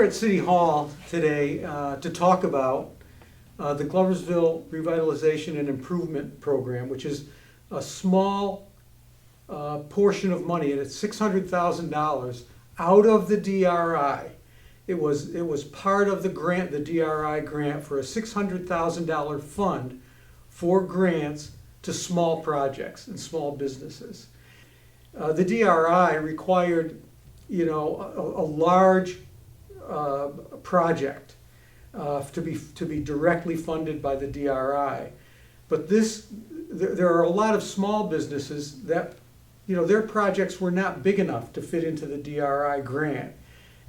here at City Hall today to talk about the Gloversville Revitalization and Improvement Program, which is a small portion of money, and it's $600,000 out of the DRI. It was part of the grant, the DRI grant, for a $600,000 fund for grants to small projects and small businesses. The DRI required, a large project to be directly funded by the DRI, but there are a lot of small businesses that, their projects were not big enough to fit into the DRI grant,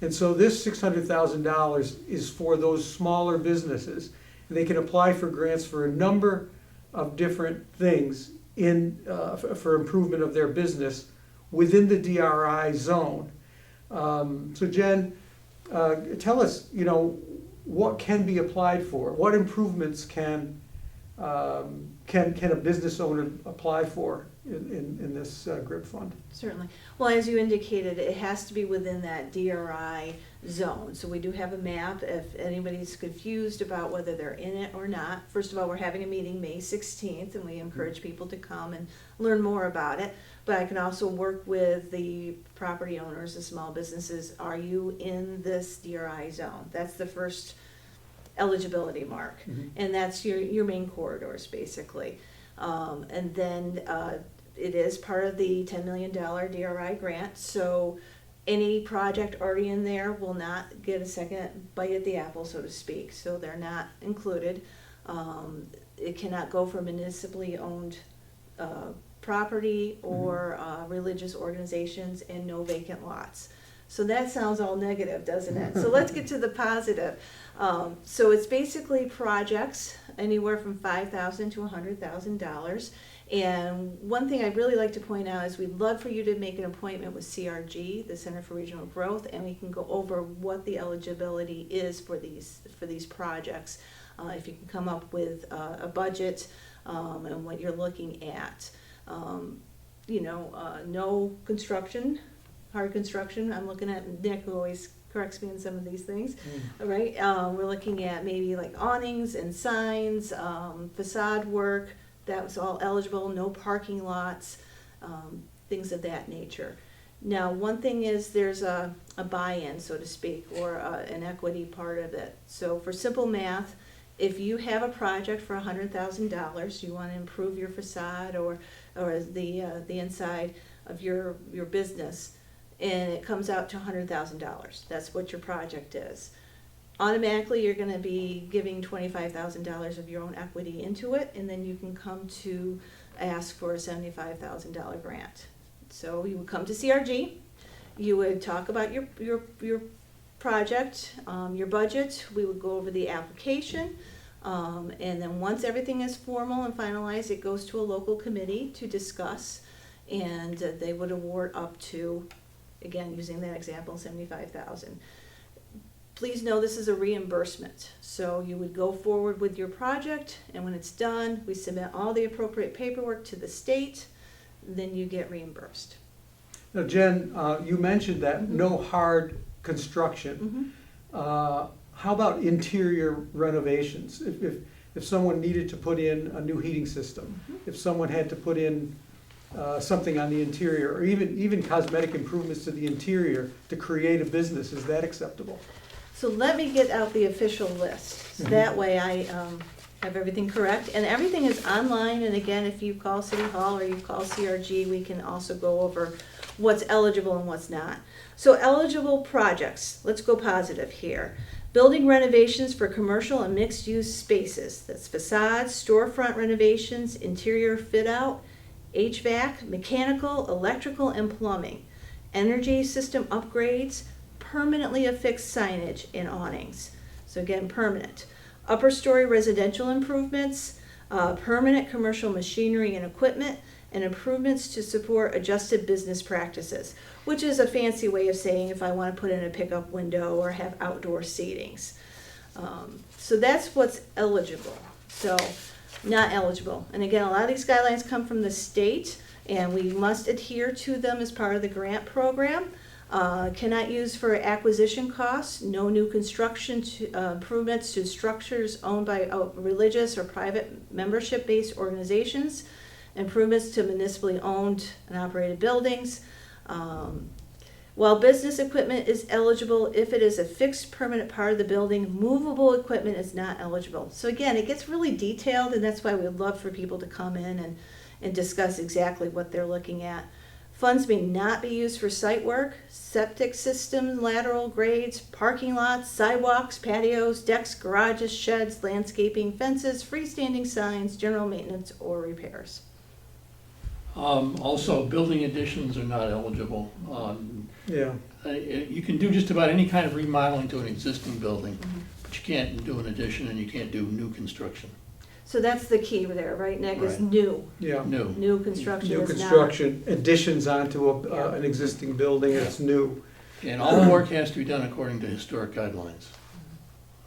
and so this $600,000 is for those smaller businesses, and they can apply for grants for a number of different things for improvement of their business within the DRI zone. So Jen, tell us, what can be applied for? What improvements can a business owner apply for in this GRIP fund? Certainly. Well, as you indicated, it has to be within that DRI zone. So we do have a map if anybody's confused about whether they're in it or not. First of all, we're having a meeting May 16th, and we encourage people to come and learn more about it. But I can also work with the property owners, the small businesses. Are you in this DRI zone? That's the first eligibility mark. Mm-hmm. And that's your main corridors, basically. And then it is part of the $10 million DRI grant. So any project already in there will not get a second bite at the apple, so to speak. So they're not included. It cannot go for municipally owned property or religious organizations, and no vacant lots. So that sounds all negative, doesn't it? So let's get to the positive. So it's basically projects anywhere from $5,000 to $100,000. And one thing I'd really like to point out is we'd love for you to make an appointment with CRG, the Center for Regional Growth, and we can go over what the eligibility is for these projects. If you can come up with a budget and what you're looking at. No construction, hard construction. I'm looking at Nick, who always corrects me on some of these things. All right, we're looking at maybe like awnings and signs, facade work. That was all eligible. No parking lots, things of that nature. Now, one thing is there's a buy-in, so to speak, or an equity part of it. So for simple math, if you have a project for $100,000, you want to improve your facade or the inside of your business, and it comes out to $100,000. That's what your project is. Automatically, you're going to be giving $25,000 of your own equity into it, and then you can come to ask for a $75,000 grant. So you would come to CRG, you would talk about your project, your budget. We would go over the application, and then once everything is formal and finalized, it goes to a local committee to discuss, and they would award up to, again, using that example, $75,000. Please know this is a reimbursement. So you would go forward with your project, and when it's done, we submit all the appropriate paperwork to the state, then you get reimbursed. Now, Jen, you mentioned that no hard construction. How about interior renovations? If someone needed to put in a new heating system, if someone had to put in something on the interior, or even cosmetic improvements to the interior to create a business, is that acceptable? So let me get out the official list. So that way I have everything correct. And everything is online. And again, if you call City Hall or you call CRG, we can also go over what's eligible and what's not. So eligible projects, let's go positive here. Building renovations for commercial and mixed-use spaces. That's facades, storefront renovations, interior fit-out, HVAC, mechanical, electrical, and plumbing. Energy system upgrades, permanently affixed signage and awnings. So again, permanent. Upper story residential improvements, permanent commercial machinery and equipment, and improvements to support adjusted business practices, which is a fancy way of saying if I want to put in a pickup window or have outdoor seatings. So that's what's eligible. So not eligible. And again, a lot of these guidelines come from the state, and we must adhere to them as part of the grant program. Cannot use for acquisition costs, no new construction improvements to structures owned by religious or private membership-based organizations, improvements to municipally owned and operated buildings. While business equipment is eligible if it is a fixed permanent part of the building, movable equipment is not eligible. So again, it gets really detailed, and that's why we would love for people to come in and discuss exactly what they're looking at. Funds may not be used for site work, septic systems, lateral grades, parking lots, sidewalks, patios, decks, garages, sheds, landscaping, fences, freestanding signs, general maintenance, or repairs. Also, building additions are not eligible. Yeah, You can do just about any kind of remodeling to an existing building, but you can't do an addition and you can't do new construction. So that's the key there, right, Nick, is Right. new. yeah. New construction New is not. construction, additions onto an existing building, it's new. And all the work has to be done according to historic guidelines.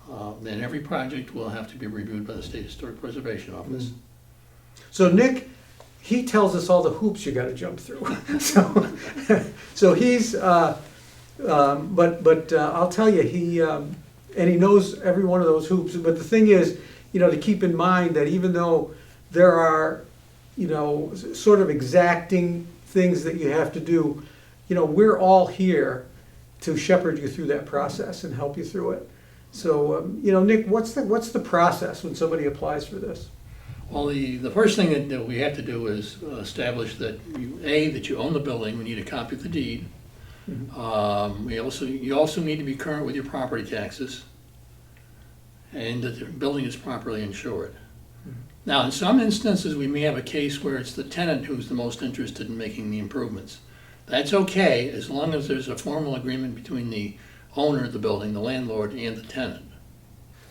And every project will have to be reviewed by the State Historic Preservation Office. So Nick, he tells us all the hoops you gotta jump through. So he's, but I'll tell you, and he knows every one of those hoops, but the thing is, to keep in mind that even though there are, sort of exacting things that you have to do, we're all here to shepherd you through that process and help you through it. So, Nick, what's the process when somebody applies for this? Well, the first thing that we have to do is establish that that you own the building. We need a copy of the deed. You also need to be current with your property taxes, and that the building is properly insured. Now, in some instances, we may have a case where it's the tenant who's the most interested in making the improvements. That's okay, as long as there's a formal agreement between the owner of the building, the landlord, and the tenant.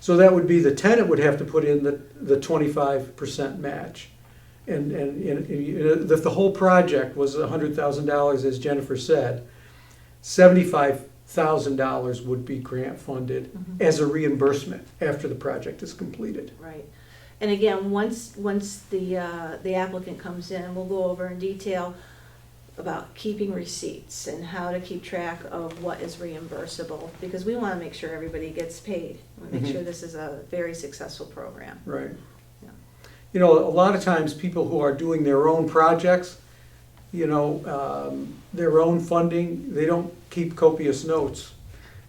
So that would be the tenant would have to put in the 25% match. And if the whole project was $100,000, as Jennifer said, $75,000 would be grant funded as a reimbursement after the project is completed. Right. And again, once the applicant comes in, we'll go over in detail about keeping receipts and how to keep track of what is reimbursable, because we want to make sure everybody gets paid. We want to make sure this is a very successful program. Right. Yeah. A lot of times people who are doing their own projects, their own funding, they don't keep copious notes.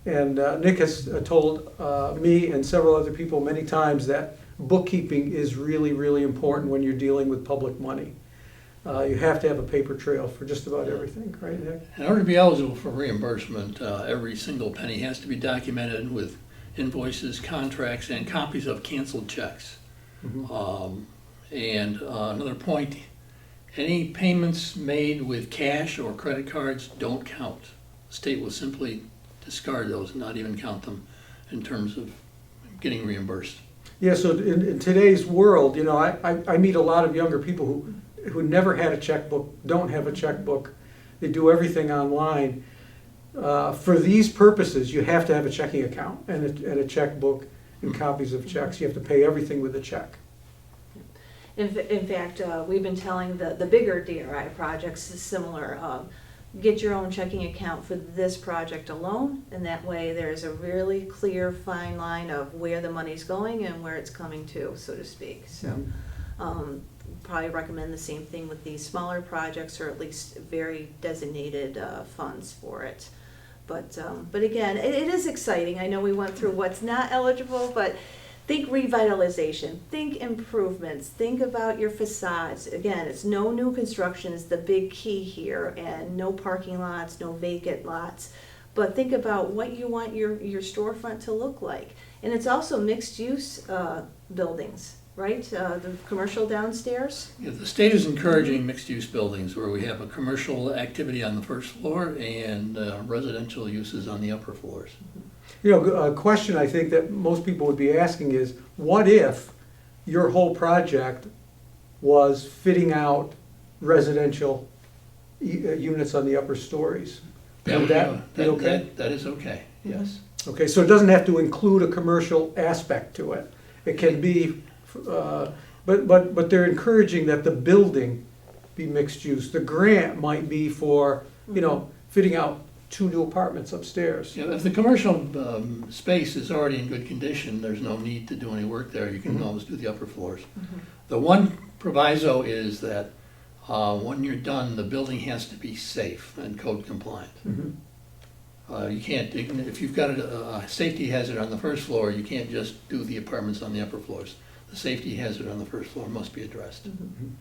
And Nick has told me and several other people many times that bookkeeping is really, really important when you're dealing with public money. You have to have a paper trail for just about everything, right, Nick? In order to be eligible for reimbursement, every single penny has to be documented with invoices, contracts, and copies of canceled checks. Another point, any payments made with cash or credit cards don't count. The state will simply discard those and not even count them in terms of getting reimbursed. Yeah, so in today's world, I meet a lot of younger people who never had a checkbook, don't have a checkbook. They do everything online. For these purposes, you have to have a checking account and a checkbook and copies of checks. You have to pay everything with a check. In fact, we've been telling the bigger DRI projects is similar. Get your own checking account for this project alone, and that way there's a really clear, fine line of where the money's going and where it's coming to, so to speak. So probably recommend the same thing with these smaller projects, or at least very designated funds for it. But again, it is exciting. I know we went through what's not eligible, but think revitalization, think improvements, think about your facades. Again, it's no new construction is the big key here, and no parking lots, no vacant lots. But think about what you want your storefront to look like. And it's also mixed use buildings, right? The commercial downstairs. Yeah, the state is encouraging mixed-use buildings where we have a commercial activity on the first floor and residential uses on the upper floors. A question I think that most people would be asking is, what if your whole project was fitting out residential units on the upper stories? Would that be okay? That is okay, yes. Okay, so it doesn't have to include a commercial aspect to it. It can be, but they're encouraging that the building be mixed use. The grant might be for, fitting out 2 new apartments upstairs. Yeah, if the commercial space is already in good condition, there's no need to do any work there. You can always do the upper floors. The one proviso is that when you're done, the building has to be safe and code compliant. You can't, if you've got a safety hazard on the first floor, you can't just do the apartments on the upper floors. The safety hazard on the first floor must be addressed. And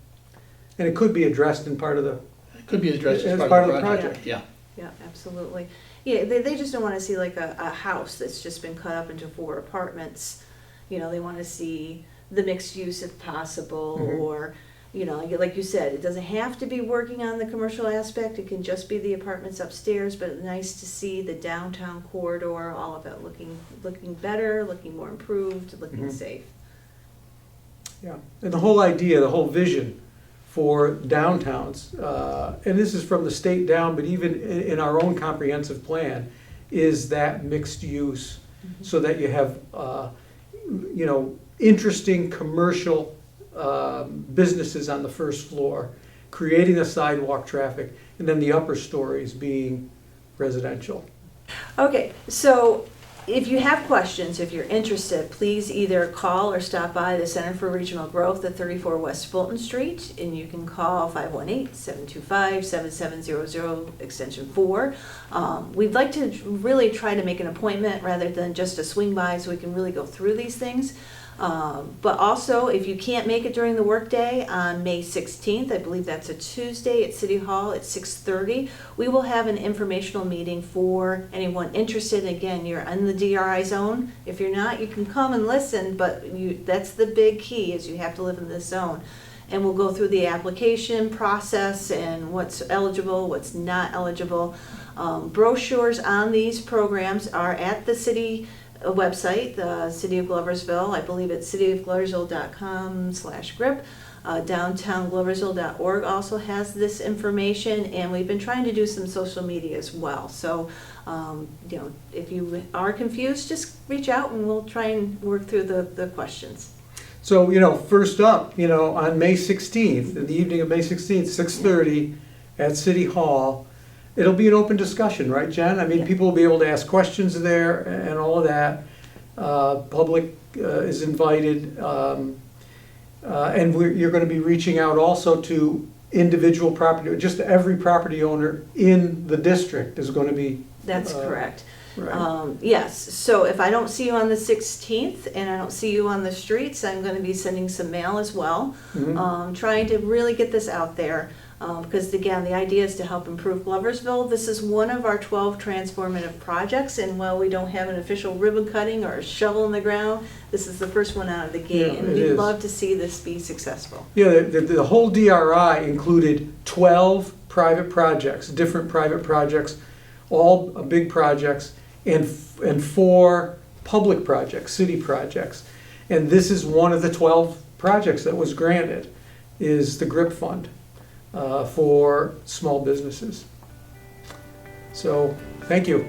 it could be addressed in part of the, It could be addressed As as part part of of the the project. project, yeah. Yeah, absolutely. Yeah, they just don't wanna see like a house that's just been cut up into 4 apartments. You know, they wanna see the mixed use if possible, Mhm. or, you know, like you said, it doesn't have to be working on the commercial aspect, it can just be the apartments upstairs, but it's nice to see the downtown corridor, all of it looking better, looking more improved, looking Mhm. safe. yeah. And the whole idea, the whole vision for downtowns, and this is from the state down, but even in our own comprehensive plan, is that mixed use, so that you have, you know, interesting commercial businesses on the first floor, creating the sidewalk traffic, and then the upper stories being residential. Okay, so if you have questions, if you're interested, please either call or stop by the Center for Regional Growth at 34 West Fulton Street, and you can call 518-725-7700, extension 4. We'd like to really try to make an appointment rather than just a swing by, so we can really go through these things. But also, if you can't make it during the workday on May 16th, I believe that's a Tuesday at City Hall at 6:30, we will have an informational meeting for anyone interested. Again, you're in the DRI zone. If you're not, you can come and listen, but that's the big key, is you have to live in this zone. And we'll go through the application process and what's eligible, what's not eligible. Brochures on these programs are at the city website, the City of Gloversville. I believe it's cityofgloversville.com/grip. Downtowngloversville.org also has this information, and we've been trying to do some social media as well. So, you know, if you are confused, just reach out and we'll try and work through the questions. So, you know, first up, you know, on May 16th, in the evening of May 16th, 6:30 at City Hall, it'll be an open discussion, right, Jen? I mean, Yeah. people will be able to ask questions there and all of that. Public is invited. And you're gonna be reaching out also to individual property, just every property owner in the district is gonna be. That's correct. Right. Yes, so if I don't see you on the 16th and I don't see you on the streets, I'm gonna be sending some mail as well. Mhm. Trying to really get this out there. Because again, the idea is to help improve Gloversville. This is one of our 12 transformative projects, and while we don't have an official ribbon cutting or a shovel in the ground, this is the first one out of the gate, Yeah, and it we'd is. love to see this be successful. Yeah, the whole DRI included 12 private projects, different private projects, all big projects, and 4 public projects, city projects. And this is one of the 12 projects that was granted, is the GRIP Fund for small businesses. So, thank you.